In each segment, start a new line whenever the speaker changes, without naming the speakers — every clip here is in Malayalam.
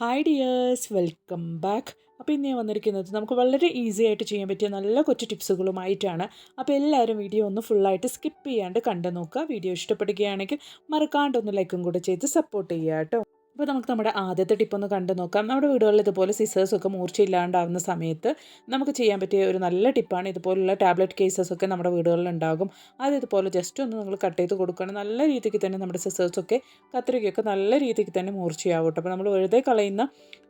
Hi dears, welcome back. അപ്പോൾ ഇന്ന് ഞാൻ വന്നിരിക്കുന്നത് നമുക്ക് വളരെ ഈസി ആയിട്ട് ചെയ്യാൻ പറ്റിയ നല്ല കൊച്ചു ടിപ്സുകളുമായിട്ടാണ്. അപ്പോൾ എല്ലാവരും വീഡിയോ ഒന്ന് ഫുള്ളായിട്ട് സ്കിപ്പ് ചെയ്യാണ്ട് കണ്ടു നോക്കുക. വീഡിയോ ഇഷ്ടപ്പെടുകയാണെങ്കിൽ മറക്കാണ്ടൊന്ന് ലൈക്കും കൂടെ ചെയ്ത് സപ്പോർട്ട് ചെയ്യുക കേട്ടോ. അപ്പോൾ നമുക്ക് നമ്മുടെ ആദ്യത്തെ ടിപ്പൊന്ന് കണ്ടു നോക്കാം. നമ്മുടെ വീടുകളിൽ ഇതുപോലെ സിസേഴ്സൊക്കെ മൂർച്ചയില്ലാണ്ടാവുന്ന സമയത്ത് നമുക്ക് ചെയ്യാൻ പറ്റിയ ഒരു നല്ല ടിപ്പാണ്. ഇതുപോലുള്ള ടാബ്ലറ്റ് കേസസൊക്കെ നമ്മുടെ വീടുകളിൽ ഉണ്ടാകും. അത് ഇതുപോലെ ജസ്റ്റ് ഒന്ന് നിങ്ങൾ കട്ട് ചെയ്ത് കൊടുക്കുകയാണ്. നല്ല രീതിക്ക് തന്നെ നമ്മുടെ സിസേഴ്സൊക്കെ കത്രികയൊക്കെ നല്ല രീതിക്ക് തന്നെ മൂർച്ചയാവും കേട്ടോ. അപ്പോൾ നമ്മൾ വെറുതെ കളയുന്ന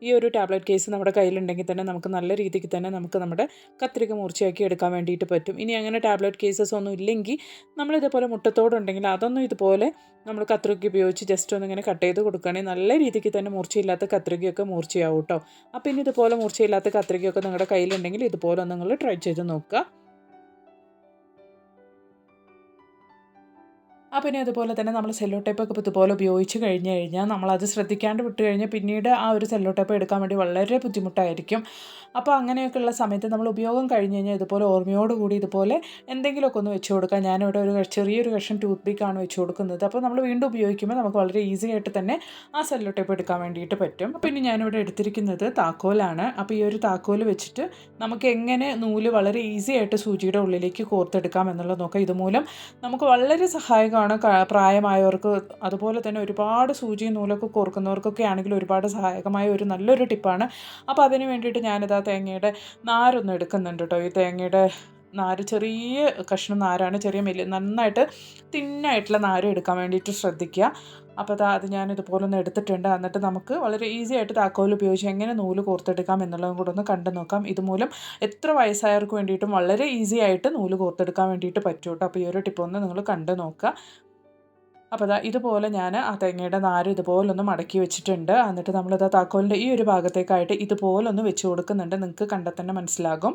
ഈ ഒരു ടാബ്ലറ്റ് കേസ് നമ്മുടെ കയ്യിലുണ്ടെങ്കിൽ തന്നെ നമുക്ക് നല്ല രീതിക്ക് തന്നെ നമുക്ക് നമ്മുടെ കത്രിക മൂർച്ചയാക്കി എടുക്കാൻ വേണ്ടിയിട്ട് പറ്റും. ഇനി അങ്ങനെ ടാബ്ലറ്റ് കേസസ് ഒന്നും ഇല്ലെങ്കിൽ നമ്മളിതുപോലെ മുട്ടത്തോടുണ്ടെങ്കിൽ അതൊന്നും ഇതുപോലെ നമ്മൾ കത്രിക ഉപയോഗിച്ച് ജസ്റ്റ് ഒന്ന് ഇങ്ങനെ കട്ട് ചെയ്ത് കൊടുക്കുകയാണെങ്കിൽ നല്ല രീതിക്ക് തന്നെ മൂർച്ചയില്ലാത്ത കത്രികയൊക്കെ മൂർച്ചയാവും കേട്ടോ. അപ്പോൾ ഇനി ഇതുപോലെ മൂർച്ചയില്ലാത്ത കത്രികയൊക്കെ നിങ്ങളുടെ കയ്യിലുണ്ടെങ്കിൽ ഇതുപോലെ നിങ്ങൾ ട്രൈ ചെയ്ത് നോക്കുക. പിന്നെ അതുപോലെ തന്നെ നമ്മൾ സെല്ലോ ടേപ്പൊക്കെ ഇതുപോലെ ഉപയോഗിച്ച് കഴിഞ്ഞാൽ നമ്മളത് ശ്രദ്ധിക്കാണ്ട് വിട്ട് കഴിഞ്ഞാൽ പിന്നീട് ആ ഒരു സെല്ലോ ടേപ്പ് എടുക്കാൻ വേണ്ടി വളരെ ബുദ്ധിമുട്ടായിരിക്കും. അപ്പോൾ അങ്ങനെയൊക്കെയുള്ള സമയത്ത് നമ്മൾ ഉപയോഗം കഴിഞ്ഞ് കഴിഞ്ഞാൽ ഇതുപോലെ ഓർമ്മയോടുകൂടി ഇതുപോലെ എന്തെങ്കിലുമൊക്കെ ഒന്ന് വെച്ച് കൊടുക്കുക. ഞാനിവിടെ ചെറിയൊരു കഷ്ണം ടൂത്ത് പിക്കാണ് വെച്ച് കൊടുക്കുന്നത്. അപ്പോൾ നമ്മൾ വീണ്ടും ഉപയോഗിക്കുമ്പോൾ നമുക്ക് വളരെ ഈസി ആയിട്ട് തന്നെ ആ സെല്ലോ ടേപ്പ് എടുക്കാൻ വേണ്ടിയിട്ട് പറ്റും. അപ്പോൾ ഇനി ഞാനിവിടെ എടുത്തിരിക്കുന്നത് താക്കോലാണ്. അപ്പോൾ ഈ ഒരു താക്കോൽ വെച്ചിട്ട് നമുക്ക് എങ്ങനെ നൂല് വളരെ ഈസി ആയിട്ട് സൂചിയുടെ ഉള്ളിലേക്ക് കോർത്തെടുക്കാം എന്നുള്ളത് നോക്കാം. ഇതുമൂലം നമുക്ക് വളരെ സഹായകമാണ് പ്രായമായവർക്ക്, അതുപോലെ തന്നെ ഒരുപാട് സൂചിയും നൂലൊക്കെ കോർക്കുന്നവർക്കൊക്കെ ആണെങ്കിൽ ഒരുപാട് സഹായകമായ ഒരു നല്ലൊരു ടിപ്പാണ്. അപ്പോൾ അതിന് വേണ്ടിയിട്ട് ഞാനിതാ തേങ്ങയുടെ നാരൊന്ന് എടുക്കുന്നുണ്ട് കേട്ടോ. ഈ തേങ്ങയുടെ നാര് ചെറിയ കഷ്ണം നാരാണ്, നന്നായിട്ട് തിന്നായിട്ടുള്ള നാര് എടുക്കാൻ വേണ്ടിയിട്ട് ശ്രദ്ധിക്കുക. അപ്പോൾ അത് ഞാനിതുപോലെ ഒന്ന് എടുത്തിട്ടുണ്ട്. എന്നിട്ട് നമുക്ക് വളരെ ഈസി ആയിട്ട് താക്കോൽ ഉപയോഗിച്ച് എങ്ങനെ നൂല് കോർത്തെടുക്കാം എന്നുള്ളതും കൂടെ ഒന്ന് കണ്ടു നോക്കാം. ഇതുമൂലം എത്ര വയസ്സായവർക്ക് വേണ്ടിയിട്ടും വളരെ ഈസി ആയിട്ട് നൂല് കോർത്തെടുക്കാൻ വേണ്ടിയിട്ട് പറ്റും കേട്ടോ. അപ്പോൾ ഈ ഒരു ടിപ്പൊന്ന് നിങ്ങൾ കണ്ടു നോക്കുക. അപ്പോൾ ഇതുപോലെ ഞാൻ ആ തേങ്ങയുടെ നാര് ഇതുപോലൊന്ന് മടക്കി വെച്ചിട്ടുണ്ട്. എന്നിട്ട് നമ്മളിത് താക്കോലിൻ്റെ ഈ ഒരു ഭാഗത്തേക്കായിട്ട് ഇതുപോലൊന്ന് വെച്ച് കൊടുക്കുന്നുണ്ട്. നിങ്ങൾക്ക് കണ്ടാൽ തന്നെ മനസ്സിലാകും.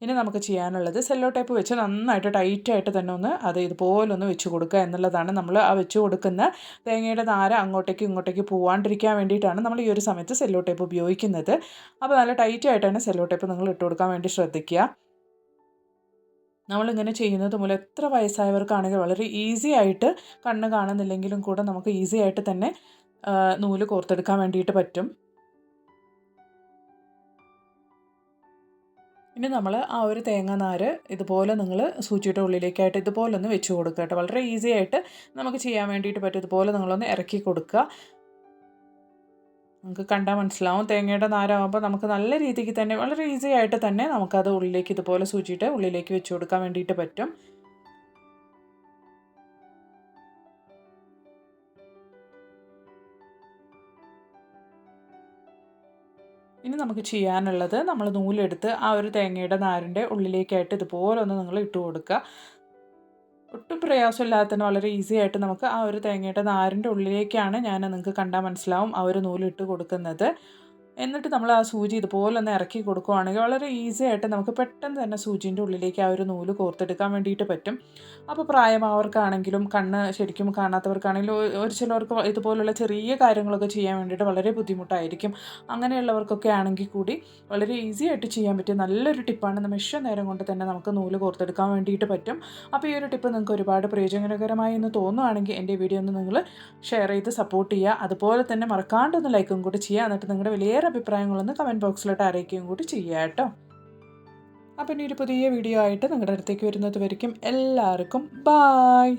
ഇനി നമുക്ക് ചെയ്യാനുള്ളത് സെല്ലോ ടേപ്പ് വെച്ച് നന്നായിട്ട് ടൈറ്റായിട്ട് തന്നെ അത് ഇതുപോലൊന്ന് വെച്ച് കൊടുക്കുക എന്നുള്ളതാണ്. നമ്മൾ ആ വെച്ച് കൊടുക്കുന്ന തേങ്ങയുടെ നാര അങ്ങോട്ടേക്ക് ഇങ്ങോട്ടേക്ക് പോവാണ്ടിരിക്കാൻ വേണ്ടിയിട്ടാണ് നമ്മൾ ഈ ഒരു സമയത്ത് സെല്ലോ ടേപ്പ് ഉപയോഗിക്കുന്നത്. അപ്പോൾ നല്ല ടൈറ്റായിട്ട് തന്നെ സെല്ലോ ടേപ്പ് നിങ്ങൾ ഇട്ട് കൊടുക്കാൻ വേണ്ടി ശ്രദ്ധിക്കുക. നമ്മളിങ്ങനെ ചെയ്യുന്നത് മൂലം എത്ര വയസ്സായവർക്കാണെങ്കിൽ വളരെ ഈസി ആയിട്ട് കണ്ണ് കാണുന്നില്ലെങ്കിലും കൂടെ നമുക്ക് ഈസി ആയിട്ട് തന്നെ നൂല് കോർത്തെടുക്കാൻ വേണ്ടിയിട്ട് പറ്റും. ഇനി നമ്മൾ ആ ഒരു തേങ്ങാനാര് ഇതുപോലെ നിങ്ങൾ സൂചിയുടെ ഉള്ളിലേക്കായിട്ട് ഇതുപോലെ ഒന്ന് വെച്ച് കൊടുക്കുക കേട്ടോ. വളരെ ഈസി ആയിട്ട് നമുക്ക് ചെയ്യാൻ വേണ്ടിയിട്ട് പറ്റും. ഇതുപോലെ നിങ്ങളൊന്ന് ഇറക്കി കൊടുക്കുക. നമുക്ക് കണ്ടാൽ മനസ്സിലാവും. തേങ്ങയുടെ നാരാകുമ്പോൾ നമുക്ക് നല്ല രീതിക്ക് തന്നെ വളരെ ഈസി ആയിട്ട് തന്നെ നമുക്കത് ഉള്ളിലേക്ക് ഇതുപോലെ സൂചിയുടെ ഉള്ളിലേക്ക് വെച്ച് കൊടുക്കാൻ വേണ്ടിയിട്ട് പറ്റും. ഇനി നമുക്ക് ചെയ്യാനുള്ളത് നമ്മൾ നൂലെടുത്ത് ആ ഒരു തേങ്ങയുടെ നാരിൻ്റെ ഉള്ളിലേക്കായിട്ട് ഇതുപോലെ ഒന്ന് നിങ്ങൾ ഇട്ട് കൊടുക്കുക. ഒട്ടും പ്രയാസമില്ലാതെ തന്നെ വളരെ ഈസി ആയിട്ട് നമുക്ക് ആ ഒരു തേങ്ങയുടെ നാരിൻ്റെ ഉള്ളിലേക്കാണ് നിങ്ങൾക്ക് കണ്ടാൽ മനസ്സിലാവും ആ ഒരു നൂലിട്ട് കൊടുക്കുന്നത്. എന്നിട്ട് നമ്മൾ ആ സൂചി ഇതുപോലെ ഒന്ന് ഇറക്കി കൊടുക്കുകയാണെങ്കിൽ വളരെ ഈസി ആയിട്ട് നമുക്ക് പെട്ടെന്ന് തന്നെ സൂചിൻ്റെ ഉള്ളിലേക്ക് ആ ഒരു നൂല് കോർത്തെടുക്കാൻ വേണ്ടിയിട്ട് പറ്റും. അപ്പോൾ പ്രായമായവർക്കാണെങ്കിലും കണ്ണ് ശരിക്കും കാണാത്തവർക്കാണെങ്കിലും ചിലവർക്ക് ഇതുപോലുള്ള ചെറിയ കാര്യങ്ങളൊക്കെ ചെയ്യാൻ വേണ്ടിയിട്ട് വളരെ ബുദ്ധിമുട്ടായിരിക്കും. അങ്ങനെയുള്ളവർക്കൊക്കെ ആണെങ്കിൽ കൂടി വളരെ ഈസി ആയിട്ട് ചെയ്യാൻ പറ്റിയ നല്ലൊരു ടിപ്പാണ്. നിമിഷ നേരം കൊണ്ട് തന്നെ നമുക്ക് നൂല് കോർത്തെടുക്കാൻ വേണ്ടിയിട്ട് പറ്റും. അപ്പോൾ ഈ ഒരു ടിപ്പ് നിങ്ങൾക്ക് ഒരുപാട് പ്രയോജനകരമായി എന്ന് തോന്നുകയാണെങ്കിൽ എൻ്റെ വീഡിയോ ഒന്ന് നിങ്ങൾ ഷെയർ ചെയ്ത് സപ്പോർട്ട് ചെയ്യുക. അതുപോലെ തന്നെ മറക്കാണ്ടൊന്ന് ലൈക്കും കൂടി ചെയ്യുക. എന്നിട്ട് നിങ്ങളുടെ വലിയ അഭിപ്രായങ്ങളൊന്ന് കമൻറ്റ് ബോക്സിലോട്ട് അറിയിക്കുകയും കൂടി ചെയ്യുക കേട്ടോ. അപ്പോൾ ഇനി ഒരു പുതിയ വീഡിയോ ആയിട്ട് നിങ്ങളുടെ അടുത്തേക്ക് വരുന്നത് വരയ്ക്കും എല്ലാവർക്കും ബായ്.